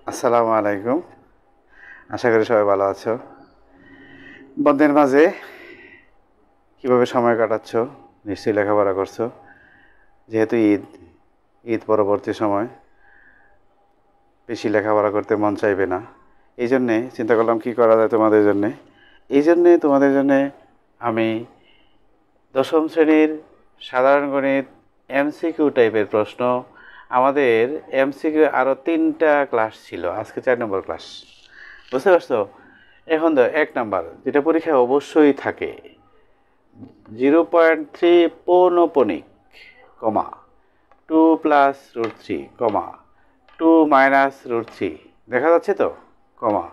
আসসালামু আলাইকুম। আশা করি সবাই ভালো আছো। বন্ধের মাঝে কিভাবে সময় কাটাচ্ছ? নিশ্চয়ই লেখাপড়া করছো। যেহেতু ঈদ পরবর্তী সময় বেশি লেখাপড়া করতে মন চাইবে না। এই জন্যে চিন্তা করলাম কি করা যায় তোমাদের জন্যে। এই জন্যে তোমাদের জন্যে আমি দশম শ্রেণীর সাধারণ গণিত এমসিকিউ টাইপের প্রশ্ন, আমাদের এমসিকিউ আরও 3টা ক্লাস ছিল, আজকে 4 নম্বর ক্লাস। বুঝতে পারছো? এখন তো 1 নাম্বার যেটা পরীক্ষায় অবশ্যই থাকে, 0.3 পৌনপণিক, কমা 2 প্লাস রুট 3, কমা 2 মাইনাস রুট 3, দেখা যাচ্ছে তো, কমা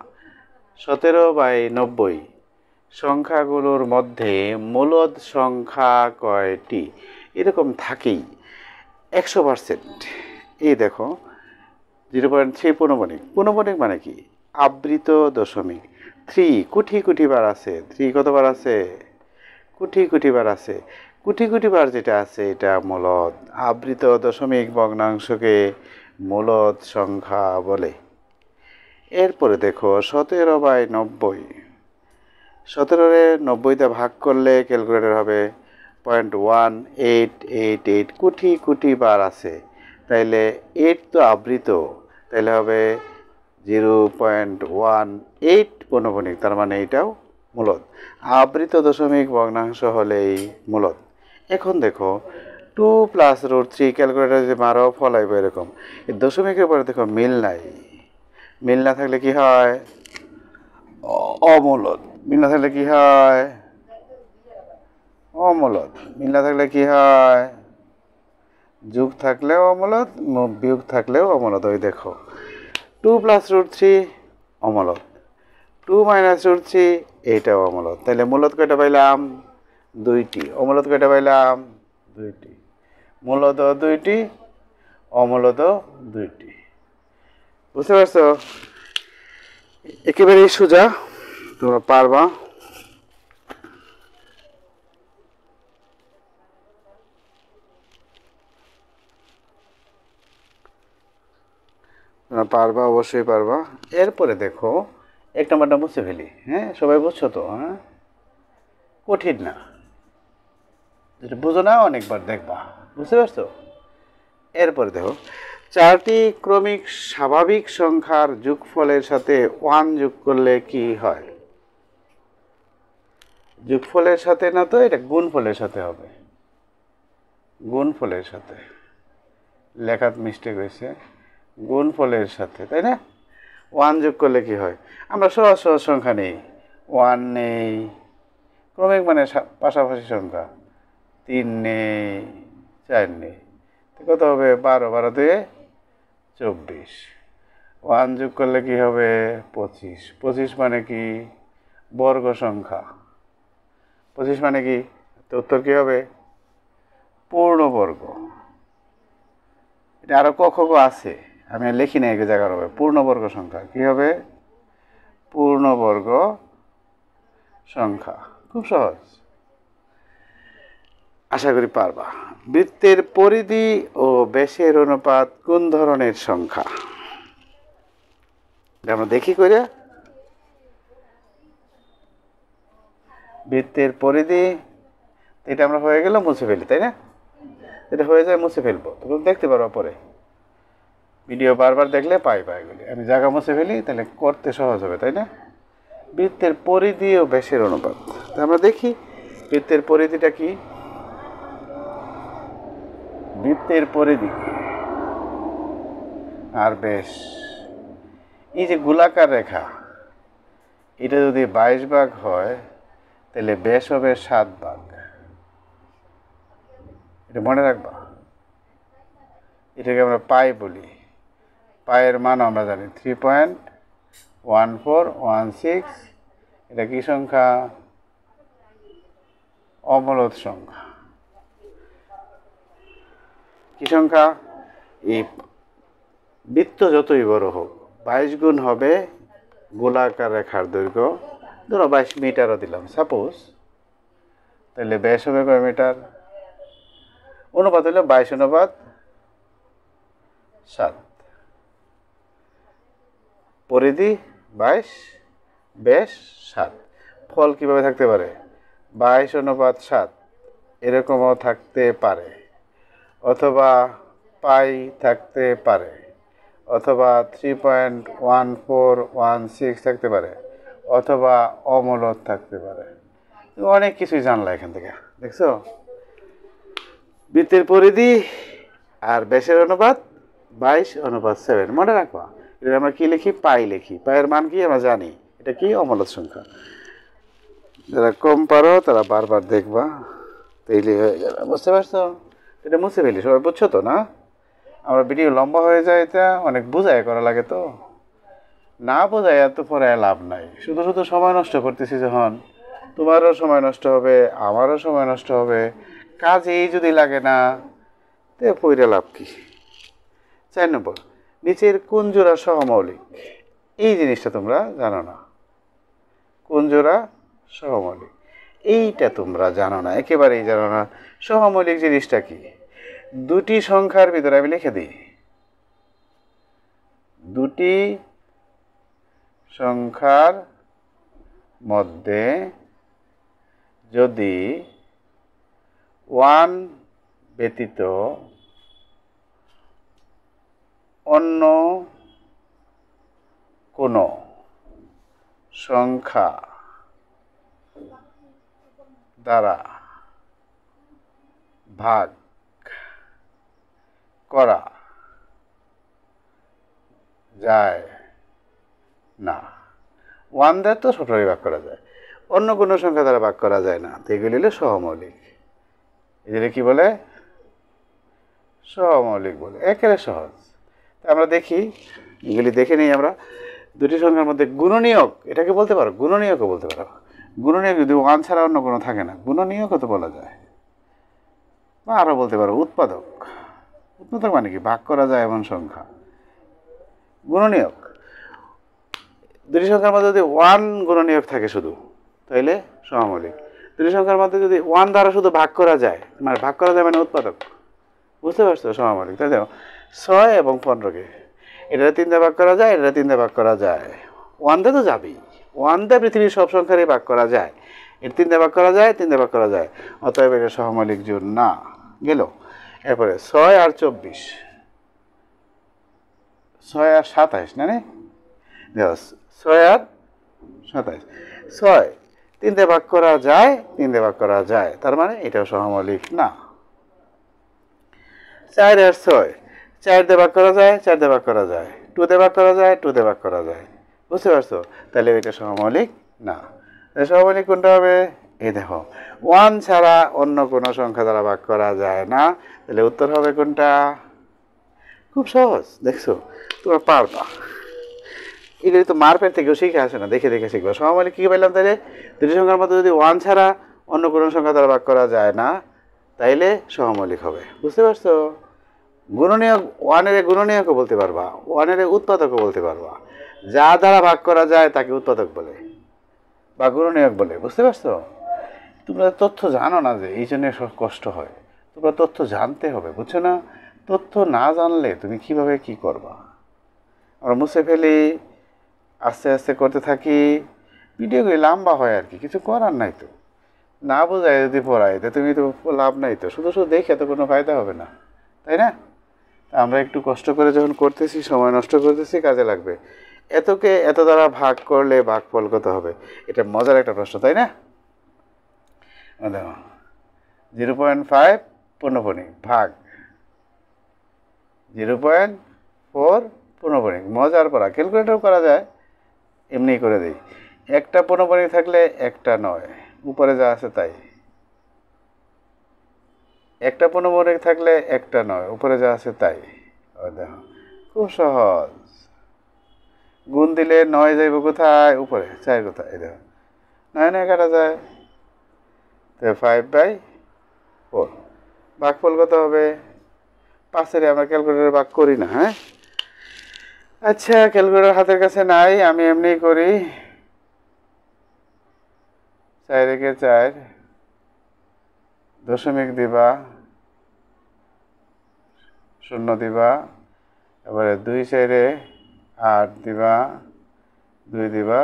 17/90 সংখ্যাগুলোর মধ্যে মূলদ সংখ্যা কয়টি? এরকম থাকেই 100%। এই দেখো 0.3 পৌনপণিক, পৌনপণিক মানে কি? আবৃত দশমিক। 3 কোটি কোটি বার আছে। 3 কতবার আছে? কোটি কোটি বার আছে। কোটি কোটি বার যেটা আছে এটা মূলদ। আবৃত দশমিক ভগ্নাংশকে মূলদ সংখ্যা বলে। এরপরে দেখো 17/90, 17-রে 90 ভাগ করলে ক্যালকুলেটর হবে 0.1888 কোটি কোটি বার আছে। তাইলে 8 তো আবৃত, তাইলে হবে 0.18 পৌনপণিক, তার মানে এটাও মূলদ। আবৃত দশমিক ভগ্নাংশ হলেই মূলদ। এখন দেখো 2 প্লাস রুট 3, ক্যালকুলেটর যে মারো ফলাইব এরকম। এই দশমিকের পরে দেখো মিল নাই। মিল না থাকলে কি হয়? অমূলদ। মিল না থাকলে কি হয়? অমূলদ। মিল না থাকলে কি হয়? যোগ থাকলেও অমূলদ, বিয়োগ থাকলেও অমূলদ। ওই দেখো 2 প্লাস রুট 3 অমূলদ, 2 মাইনাস রুট 3 এইটাও অমূলদ। তাহলে মূলদ কয়টা পাইলাম? 2টি। অমূলদ কয়টা পাইলাম? 2টি। মূলদ 2টি, অমূলদ 2টি। বুঝতে পারছো? একেবারেই সোজা, তোমরা পারবা। পারবা, অবশ্যই পারবা। এরপরে দেখো 1 নম্বরটা মুছে ফেলি। হ্যাঁ, সবাই বুঝছো তো? হ্যাঁ, কঠিন না, যেটা বুঝো না অনেকবার দেখবা। বুঝতে পারছো? এরপরে দেখো 4টি ক্রমিক স্বাভাবিক সংখ্যার যোগফলের সাথে 1 যোগ করলে কি হয়? যোগফলের সাথে না তো, এটা গুণফলের সাথে হবে। গুণফলের সাথে, লেখাত মিস্টেক হয়েছে। গুণফলের সাথে, তাই না? 1 যোগ করলে কি হয়? আমরা সহজ সহজ সংখ্যা নেই। 1 নেই, ক্রমিক মানে পাশাপাশি সংখ্যা। 3 নেই, 4 নেই, কত হবে? 12, 12 দিয়ে 24। 1 যোগ করলে কি হবে? 25। 25 মানে কি? বর্গ সংখ্যা। 25 মানে কি? তো উত্তর কি হবে? পূর্ণবর্গ। এটা আরো ক খ গ আছে, আমি লিখি না, এক জায়গার হবে। পূর্ণবর্গ সংখ্যা কি হবে? পূর্ণবর্গ সংখ্যা। খুব সহজ, আশা করি পারবা। বৃত্তের পরিধি ও ব্যাসের অনুপাত কোন ধরনের সংখ্যা? আমরা দেখি করে। বৃত্তের পরিধি, এটা আমরা হয়ে গেল মুছে ফেলি, তাই না? এটা হয়ে যায় মুছে ফেলবো, তুমি দেখতে পারো পরে। ভিডিও বারবার দেখলে পাইবা এগুলি। আমি জায়গা মুছে ফেলি, তাহলে করতে সহজ হবে, তাই না? বৃত্তের পরিধি ও ব্যাসের অনুপাত, আমরা দেখি বৃত্তের পরিধিটা কি। বৃত্তের পরিধি আর ব্যাস, এই যে গোলাকার রেখা, এটা যদি 22 ভাগ হয়, তাহলে ব্যাস হবে 7 ভাগ। এটা মনে রাখবা। এটাকে আমরা পাই বলি। পায়ের মান আমরা জানি 3.1416। এটা কি সংখ্যা? অমূলদ সংখ্যা। কি সংখ্যা? এই বৃত্ত যতই বড় হোক, 22 গুণ হবে গোলাকার রেখার দৈর্ঘ্য। ধরো 22 মিটারও দিলাম সাপোজ, তাহলে ব্যাস হবে কয় মিটার? অনুপাত হলো 22/7। পরিধি 22, ব্যাস 7। ফল কিভাবে থাকতে পারে? 22:7 এরকমও থাকতে পারে, অথবা পাই থাকতে পারে, অথবা 3.1416 থাকতে পারে, অথবা অমূলদ থাকতে পারে। অনেক কিছুই জানলা এখান থেকে, দেখছো? বৃত্তের পরিধি আর ব্যাসের অনুপাত 22:7 মনে রাখবা। এটা আমরা কি লিখি? পাই লিখি। পায়ের মান কি আমরা জানি, এটা কি? অমূলদ সংখ্যা। যারা কম পারো তারা বারবার দেখবা, তাইলে হয়ে যাবে। বুঝতে পারছো? এটা মুছে ফেলি, সবাই বুঝছো তো না? আমার ভিডিও লম্বা হয়ে যায়, এটা অনেক বোঝায় করা লাগে, তো না বোঝায় এত পরে লাভ নাই। শুধু শুধু সময় নষ্ট করতেছি যখন, তোমারও সময় নষ্ট হবে, আমারও সময় নষ্ট হবে, কাজেই যদি লাগে না, তো পইরা লাভ কি? 4 নম্বর, নিচের কোন জোড়া সহমৌলিক? এই জিনিসটা তোমরা জানো না। কোন জোড়া সহমৌলিক এইটা তোমরা জানো না, একেবারেই জানো না। সহমৌলিক জিনিসটা কি? দুটি সংখ্যার ভিতরে আমি লিখে দিই, দুটি সংখ্যার মধ্যে যদি 1 ব্যতীত অন্য কোনো সংখ্যা দ্বারা ভাগ করা যায় না। 1 দ্বারা তো সবসময় ভাগ করা যায়, অন্য কোনো সংখ্যা দ্বারা ভাগ করা যায় না, তো এগুলি হলো সহমৌলিক। এগুলি কি বলে? সহমৌলিক বলে। একেবারে সহজ। আমরা দেখি, এগুলি দেখে নিই আমরা। দুটি সংখ্যার মধ্যে গুণনীয়ক, এটাকে বলতে পারো, গুণনীয়কও বলতে পারো। গুণনীয়ক যদি 1 ছাড়া অন্য কোনো থাকে না, গুণনীয়কও তো বলা যায়, বা আরও বলতে পারো উৎপাদক। উৎপাদক মানে কি? ভাগ করা যায় এমন সংখ্যা। গুণনীয়ক, দুটি সংখ্যার মধ্যে যদি 1 গুণনীয়ক থাকে শুধু, তাইলে সহমৌলিক। দুটি সংখ্যার মধ্যে যদি 1 দ্বারা শুধু ভাগ করা যায়, মানে ভাগ করা যায় মানে উৎপাদক। বুঝতে পারছো? সহমৌলিক। তাই দেখো, 6 এবং 15কে এটা 3 দিয়ে ভাগ করা যায়, এটা 3 দিয়ে ভাগ করা যায়। 1 দিয়ে তো যাবেই, 1 দিয়ে পৃথিবীর সব সংখ্যারই ভাগ করা যায়। এটা 3 দিয়ে ভাগ করা যায়, 3 দিয়ে ভাগ করা যায়, অতএব এটা সহমৌলিক জোড় না। গেল। এরপরে 6 আর 24, 6 আর 27, না রে? দেখো, 6 আর 27, 6 3 দিয়ে ভাগ করা যায়, 3 দিয়ে ভাগ করা যায়, তার মানে এটাও সহমৌলিক না। 4 আর 6, 4 দিয়ে ভাগ করা যায়, 4 দিয়ে ভাগ করা যায়, 2 দিয়ে ভাগ করা যায়, 2 দিয়ে ভাগ করা যায়। বুঝতে পারছো? তাহলে এটা সহমৌলিক না। সহমৌলিক কোনটা হবে? এই দেখো, 1 ছাড়া অন্য কোনো সংখ্যা দ্বারা ভাগ করা যায় না, তাহলে উত্তর হবে কোনটা? খুব সহজ, দেখছো? তোমরা পারবা। এগুলি তো মারপেট থেকেও শিখে আসে না, দেখে দেখে শিখবো। সহমৌলিক কী পাইলাম তাহলে? দুটি সংখ্যার মধ্যে যদি 1 ছাড়া অন্য কোনো সংখ্যা দ্বারা ভাগ করা যায় না, তাইলে সহমৌলিক হবে। বুঝতে পারছো? গুণনীয়ক, 1-এর গুণনীয়কও বলতে পারবা, 1-এর উৎপাদকও বলতে পারবা। যা দ্বারা ভাগ করা যায় তাকে উৎপাদক বলে বা গুণনীয়ক বলে। বুঝতে পারছো? তোমরা তথ্য জানো না, যে এই জন্য কষ্ট হয়। তোমরা তথ্য জানতে হবে, বুঝছো না? তথ্য না জানলে তুমি কিভাবে কি করবা? আমরা মুছে ফেলি, আস্তে আস্তে করতে থাকি, ভিডিওগুলি লম্বা হয় আর কি, কিছু করার নাই তো। না বোঝায় যদি পড়ায়, তো তুমি তো লাভ নাই তো, শুধু শুধু দেখে তো কোনো ফায়দা হবে না, তাই না? আমরা একটু কষ্ট করে যখন করতেছি, সময় নষ্ট করতেছি, কাজে লাগবে। এতকে এত দ্বারা ভাগ করলে ভাগফল কত হবে? এটা মজার একটা প্রশ্ন, তাই না? দেখো, 0.5 পূর্ণপণিক ভাগ 0.4 পূর্ণপণিক। মজার পড়া, ক্যালকুলেটর করা যায়, এমনি করে দিই। একটা পূর্ণপণিক থাকলে একটা নয়, উপরে যা আছে তাই। একটা পূর্ণপণিক থাকলে একটা নয়, উপরে যা আছে তাই। দেখো, খুব সহজ। গুণ দিলে 9 যাইব কোথায়? উপরে। 4 কোথায়? এই দেখো, 9 কাটা যায়, তো 5/4। ভাগফল কত হবে? 5-এর আমরা ক্যালকুলেটর ভাগ করি না, হ্যাঁ? আচ্ছা, ক্যালকুলেটর হাতের কাছে নাই, আমি এমনি করি। 4 একে 4, দশমিক দিবা, শূন্য দিবা, এবারে 2 4-এ 8 দিবা, 2 দিবা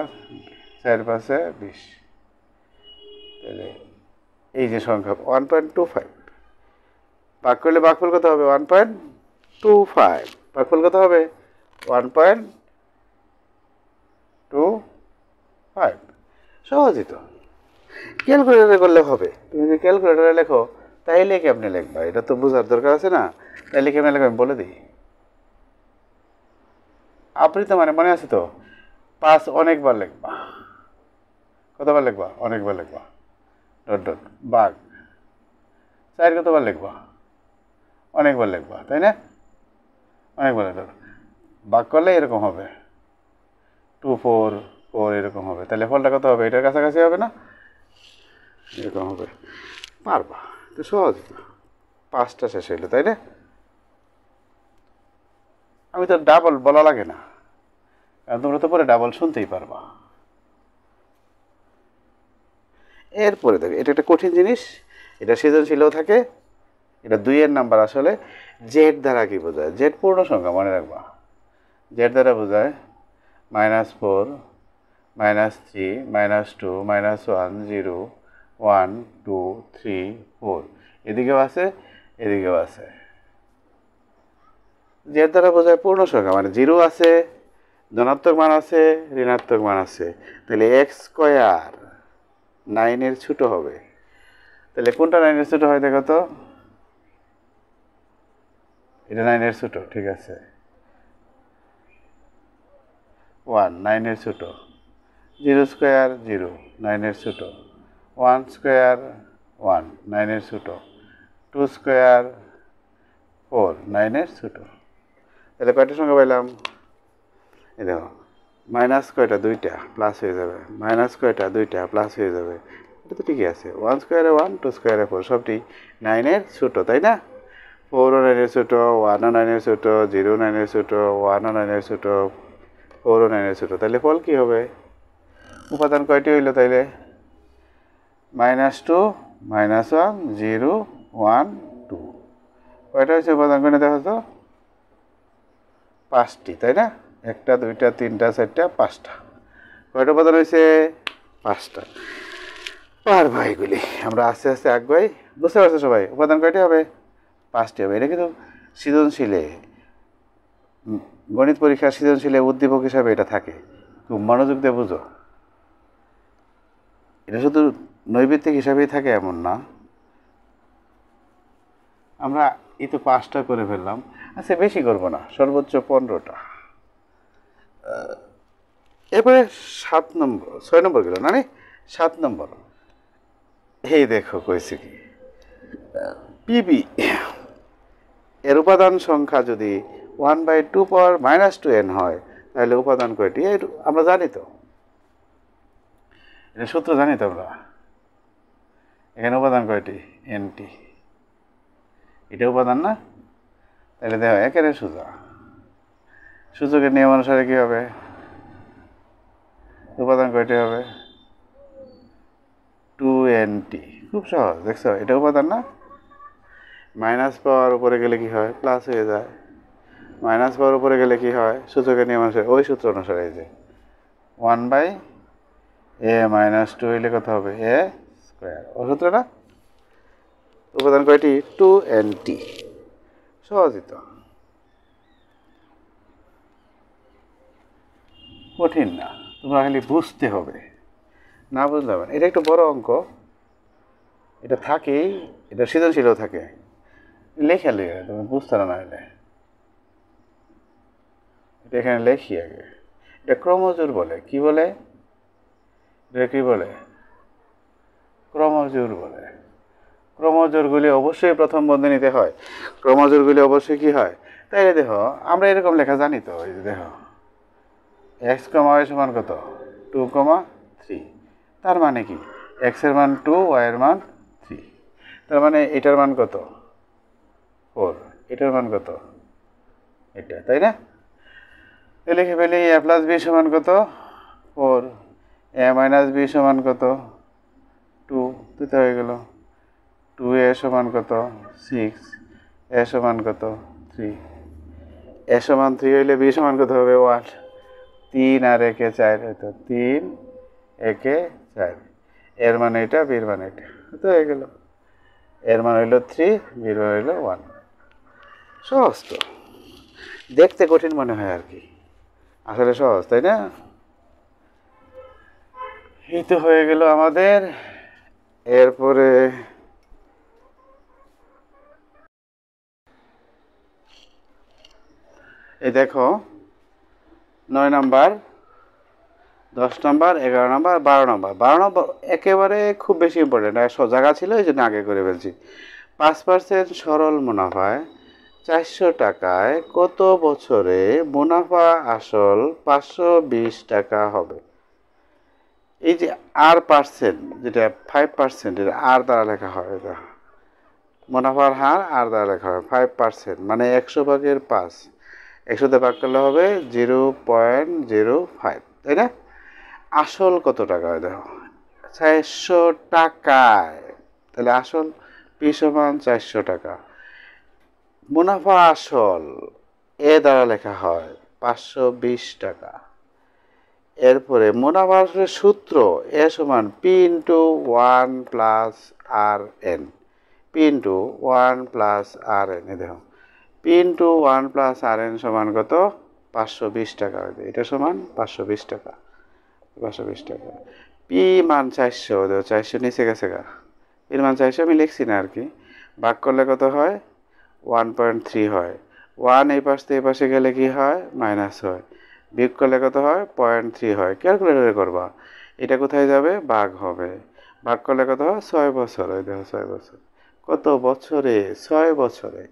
4 5 20, তাহলে এই যে সংখ্যা 1.25 ভাগ করলে ভাগফল কত হবে 1.25, ভাগফল কত হবে 1.25। সহজই তো, ক্যালকুলেটরে করলে হবে। তুমি যদি ক্যালকুলেটরে লেখো তাইলে কেমনে লিখবা, এটা তো বোঝার দরকার আছে না। তাইলে কেমনে লিখবে আমি বলে দিই। আপনি তো মনে আছে তো 5 অনেকবার লিখবা, কতবার লিখবা অনেকবার লিখবা, ডট ডট ভাগ 4 কতবার লিখবা অনেকবার লিখবা, তাই না? অনেকবার লিখবা, ভাগ করলে এরকম হবে 2 4 4 এরকম হবে। তাহলে ফলটা কত হবে, এটার কাছাকাছি হবে না, এরকম হবে। পারবা তো, সহজ। 5টা শেষ হইলো, তাই না? আমি তো ডাবল বলা লাগে না, কারণ তোমরা তো পরে ডাবল শুনতেই পারবা। এরপরে দেখো, এটা একটা কঠিন জিনিস, এটা সৃজনশীলও থাকে। এটা 2 এর নাম্বার। আসলে জেড দ্বারা কি বোঝায়? জেড পূর্ণ সংখ্যা, মনে রাখবা। জেড দ্বারা বোঝায় -4 -3 -2 -1 0 1 2 3 4, এদিকেও আছে এদিকেও আছে। জেড দ্বারা বোঝায় পূর্ণ সংখ্যা, মানে 0 আছে, ধনাত্মক মান আছে, ঋণাত্মক মান আছে। তাহলে এক্স স্কয়ার 9 এর ছোট হবে। তাহলে কোনটা 9 এর ছোট হয় দেখো তো, এটা 9 এর ছোট, ঠিক আছে। 1 9 এর ছোট, 0 স্কয়ার 0 9 এর ছোট, 1 স্কয়ার 1 9 এর ছোট, 2 স্কয়ার 4 9 এর ছোট। তাহলে কয়টা সংখ্যা পাইলাম? এই দেখো, মাইনাস কয়টা, 2টা, প্লাস হয়ে যাবে। মাইনাস কয়টা, 2টা, প্লাস হয়ে যাবে। এটা তো ঠিকই আছে। 1 স্কয়ারে 1 2 স্কয়ারে 4, সবটি 9 এর ছোট, তাই না? 4ও 9 এর ছোট, 1ও 9 এর ছোট, 0 9 এর ছোট, 1ও 9 এর ছোট, 4ও 9 এর ছোট। তাহলে ফল কি হবে? উপাদান কয়টি হইল তাইলে? -2 -1 0 1 2। কয়টা হয়েছে উপাদান, করে দেখো তো? 5টি, তাই না? 1টা 2টা 3টা 4টা 5টা। কয়টা উপাদান হয়েছে? 5টা। পারবা এগুলি, আমরা আস্তে আস্তে আগাই। বুঝতে পারছো সবাই? উপাদান কয়টি হবে? 5টি হবে। এটা কিন্তু সৃজনশীলে, গণিত পরীক্ষার সৃজনশীলে উদ্দীপক হিসাবে এটা থাকে। খুব মনোযোগ দিয়ে বুঝো। এটা শুধু নৈবেদ্যিক হিসাবেই থাকে এমন না। আমরা এই তো 5টা করে ফেললাম, আচ্ছা বেশি করবো না, সর্বোচ্চ 15টা। এরপরে 7 নম্বর 6 নম্বর গেল না, 7 নম্বর। এই দেখো কইছে কি, পিবি এর উপাদান সংখ্যা যদি 1/2 পাওয়ার -2n হয়, তাহলে উপাদান কয়টি? আমরা জানি তো, এটা সূত্র জানি তো আমরা। এখানে উপাদান কয়টি? nটি। এটা উপাদান না? তাহলে দেখো একেবারে সোজা, সূচকের নিয়ম অনুসারে কি হবে? উপাদান কয়টি হবে? 2nt। খুব সহজ, দেখছো? এটা উপাদান না? মাইনাস পাওয়ার উপরে গেলে কি হয়? প্লাস হয়ে যায়। মাইনাস পাওয়ার উপরে গেলে কি হয়? সূচকের নিয়ম অনুসারে, ওই সূত্র অনুসারে, এই যে 1/a - 2 হইলে কত হবে? a square. ও সূত্র না? উপাদান কয়টি? 2nt। সহজই তো, কঠিন না। তোমরা খালি বুঝতে হবে, না বুঝলে হবে না। এটা একটু বড় অঙ্ক, এটা থাকেই, এটা সৃজনশীলও থাকে। লেখা লেখা তুমি বুঝতে না এলে, এটা এখানে লেখি আগে। এটা ক্রমজোর বলে। কি বলে? এটা কি বলে? ক্রমজোর বলে। ক্রমজোরগুলি অবশ্যই প্রথম বন্ধনীতে হয়। ক্রমজোরগুলি অবশ্যই কি হয়? তাইলে দেখো, আমরা এরকম লেখা জানি তো। এই যে দেখো, x, y সমান কত? 2, 3। তার মানে কি? x এর মান 2, y এর মান 3। তার মানে এটার মান কত? 4। এটার মান কত? এটা, তাই না? লিখে ফেলি a + b সমান কত? 4। a - b সমান কত? 2। দিতে হয়ে গেল। 2a সমান কত? 6। a সমান কত? 3। a সমান 3 হইলে b সমান কত হবে? 1। 3 আর 1 এ 4 হতো 3 1 এ 4 এর মানে এটা বির মানে এটা তো হয়ে গেল এর মানে হলো 3 বির মানে হলো 1 সহজ তো দেখতে কঠিন মনে হয় আর কি আসলে সহজ তাই না এই তো হয়ে গেল আমাদের এরপরে এই দেখো 9 number 10 number 11 number 12 number 12 number একেবারে খুব বেশি ইম্পর্টেন্ট জায়গা ছিল এই জন্য আগে করে ফেলছি 5% সরল মুনাফায় 400 টাকায় কত বছরে মুনাফা আসল 520 টাকা হবে এই যে আর পার্সেন্ট যেটা 5% এটা আর দ্বারা লেখা হয় এটা মুনাফার হার আর দ্বারা লেখা হয় 5% মানে 100 ভাগের 5 100 তে ভাগ করলে হবে 0.05 তাই না আসল কত টাকা দেখো 400 টাকায় তাহলে আসল পি সমান 400 টাকা মুনাফা আসল এ দ্বারা লেখা হয় 520 টাকা এরপরে মুনাফা আসলের সূত্র এ সমান P into 1 plus R N P into 1 plus R N এ দেখো P into 1 plus R N সমান কত 520 টাকা এটা সমান 520 টাকা 520 টাকা পি মান 400 দেখো 400 নিচে গেছে গা এর মান 400 আমি লিখছি না আর কি ভাগ করলে কত হয় 1.3 হয় 1 এই পাশ থেকে এই পাশে গেলে কি হয় মাইনাস হয় বিয়োগ করলে কত হয় 0.3 হয় ক্যালকুলেটরে করবা এটা কোথায় যাবে ভাগ হবে ভাগ করলে কত হয় 6 বছর ওই দেখো 6 বছর কত বছরে 6 বছরে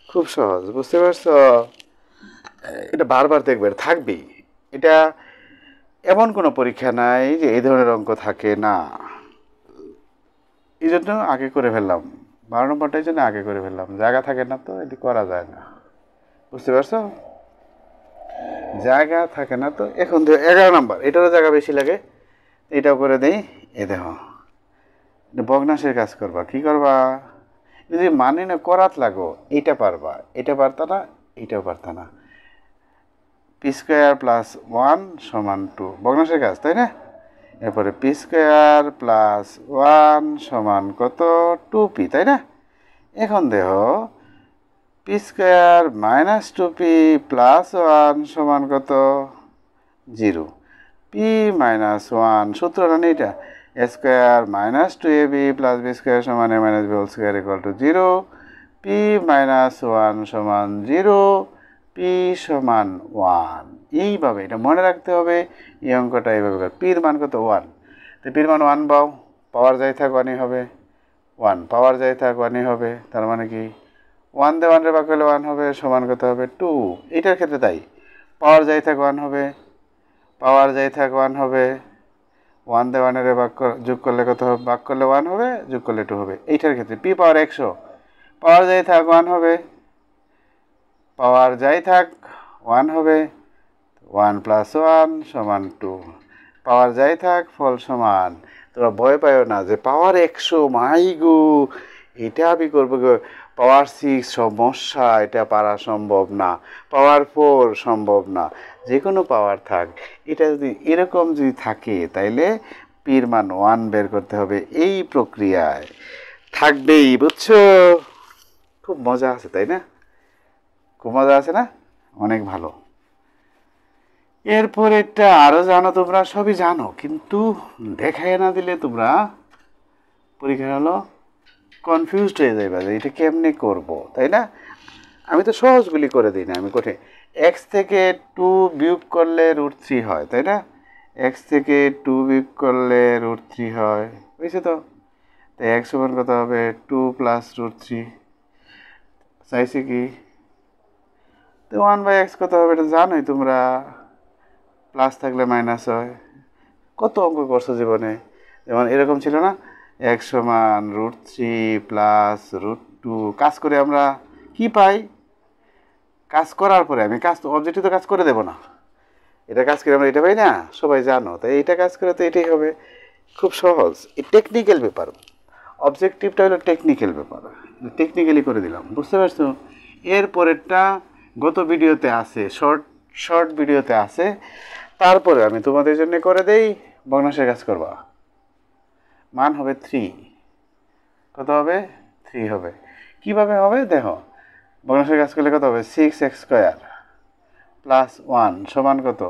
খুব সহজ বুঝতে পারছো এটা বারবার দেখবে থাকবেই এটা এমন কোনো পরীক্ষা নাই যে এই ধরনের অঙ্ক থাকে না এই জন্য আগে করে ফেললাম 12 নম্বরটাই জন্য আগে করে ফেললাম জায়গা থাকে না তো এটি করা যায় না বুঝতে পারছো জায়গা থাকে না তো এখন 11 নম্বর এটারও জায়গা বেশি লাগে এটাও করে দেই এ দেখো ভগ্নাংশের কাজ করবা কি করবা যদি মানে না করাত লাগো এইটা পারবা এটা পারতা না এইটাও পারতা না পি স্কোয়ার প্লাস 1 সমান 2 ভগ্নাংশের কাজ তাই না এরপরে পি স্কোয়ার প্লাস 1 সমান কত 2p তাই না এখন দেখো P square minus 2p plus 1 সমান কত 0 পি মাইনাস 1 সূত্রটা নেই এটা A square minus 2ab plus B square সমান A minus B whole square equal to 0 P minus 1 সমান 0 পি সমান 1 এইভাবে এটা মনে রাখতে হবে এই অঙ্কটা এইভাবে পির মান কত 1 তো পির মান 1 পাও পাওয়ার যাই থাক 1ই হবে 1 পাওয়ার যাই থাক 1ই হবে তার মানে কি 1 দিয়ে 1 রে ভাগ করলে 1 হবে সমান কত হবে 2 এটার ক্ষেত্রে তাই পাওয়ার যাই থাক 1 হবে পাওয়ার যাই থাক 1 হবে 1 দিয়ে 1 রে ভাগ যোগ করলে কত হবে ভাগ করলে 1 হবে যোগ করলে 2 হবে এইটার ক্ষেত্রে পি পাওয়ার 100 পাওয়ার যাই থাক 1 হবে পাওয়ার যাই থাক 1 হবে 1 প্লাস 1 সমান 2 পাওয়ার যাই থাক ফল সমান তোমরা ভয় পাইও না যে পাওয়ার 100 মাই গো এটা আমি করবো পাওয়ার 6 সমস্যা এটা পারা সম্ভব না পাওয়ার 4 সম্ভব না যে কোনো পাওয়ার থাক এটা যদি এরকম যদি থাকে তাইলে পির মান 1 বের করতে হবে এই প্রক্রিয়ায় থাকবেই বুঝছো খুব মজা আছে তাই না খুব মজা আছে না অনেক ভালো এরপর এটা আরো জানো তোমরা সবই জানো কিন্তু দেখায় না দিলে তোমরা পরীক্ষা হলো কনফিউজড হয়ে যাবে যে এটা কেমনে করব তাই না আমি তো সহজগুলি করে দিই না আমি কঠিন x থেকে 2 বিয়োগ করলে √3 হয় তাই না x থেকে 2 বিয়োগ করলে √3 হয় বুঝছো তো তাই x সমান কত হবে 2 প্লাস √3 চাইছে কি তো 1/x কত হবে এটা জানোই তোমরা প্লাস থাকলে মাইনাস হয় কত অঙ্ক করছো জীবনে যেমন এরকম ছিল না x সমান √3 প্লাস √2 কাজ করে আমরা কি পাই কাজ করার পরে আমি কাজ অবজেক্টিভ তো কাজ করে দেব না এটা কাজ করে আমরা এটা পাই না সবাই জানো তাই এটা কাজ করে তো এটাই হবে খুব সহজ এই টেকনিক্যাল ব্যাপার অবজেক্টিভটা হলো টেকনিক্যাল ব্যাপার টেকনিক্যালি করে দিলাম বুঝতে পারছো এর পরেরটা গত ভিডিওতে আছে শর্ট ভিডিওতে আছে তারপরে আমি তোমাদের জন্য করে দেই, ভগ্নাংশের কাজ করবা। মান হবে 3। কত হবে? 3 হবে। কিভাবে হবে দেখো, ভগ্নাংশের কাজ করলে কত হবে? 6x² প্লাস 1 সমান কত?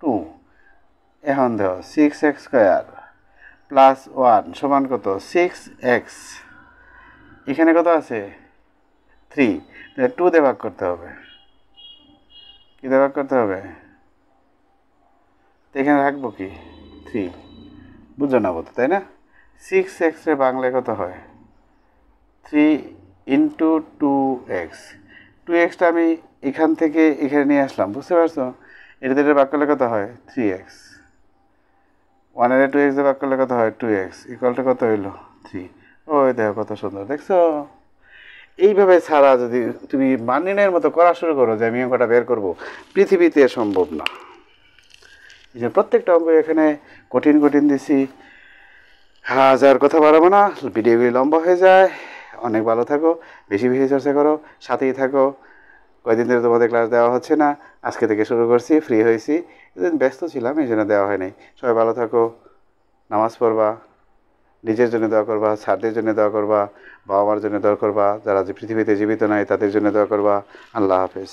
2। এখন দেখো 6x² প্লাস 1 সমান কত? 6x। এখানে কত আছে? 3। 2 দিয়ে ভাগ করতে হবে। কি দিয়ে ভাগ করতে হবে? এখানে রাখবো কি? 3। বুঝো না বোধ, তাই না? 6x এর বাংলায় কত হয়? 3 ইন্টু 2x। 2xটা আমি এখান থেকে এখানে নিয়ে আসলাম, বুঝতে পারছো? এটা ভাগ করলে কত হয়? 3x। 1 এর 2x দিয়ে ভাগ করলে কত হয়? 2x ইকুয়ালটা কত হইল? 3। ওই দেখো কত সুন্দর, দেখছো? এইভাবে ছাড়া যদি তুমি মান নির্ণয়ের মতো করা শুরু করো যে আমি অঙ্কটা বের করব, পৃথিবীতে সম্ভব না। এই যে প্রত্যেকটা অঙ্ক এখানে কঠিন কঠিন দিছি। হাজার কথা বাড়াবো না, ভিডিওগুলি লম্বা হয়ে যায়। অনেক ভালো থাকো, বেশি বেশি চর্চা করো, সাথেই থাকো। কয়েকদিন ধরে তোমাদের ক্লাস দেওয়া হচ্ছে না, আজকে থেকে শুরু করছি, ফ্রি হয়েছি। এদিন ব্যস্ত ছিলাম, এই জন্য দেওয়া হয়নি। সবাই ভালো থাকো, নামাজ পড়বা, নিজের জন্য দোয়া করবা, ছাত্রদের জন্য দোয়া করবা, বাবা মার জন্য দোয়া করবা, যারা যে পৃথিবীতে জীবিত নাই তাদের জন্য দোয়া করবা। আল্লাহ হাফেজ।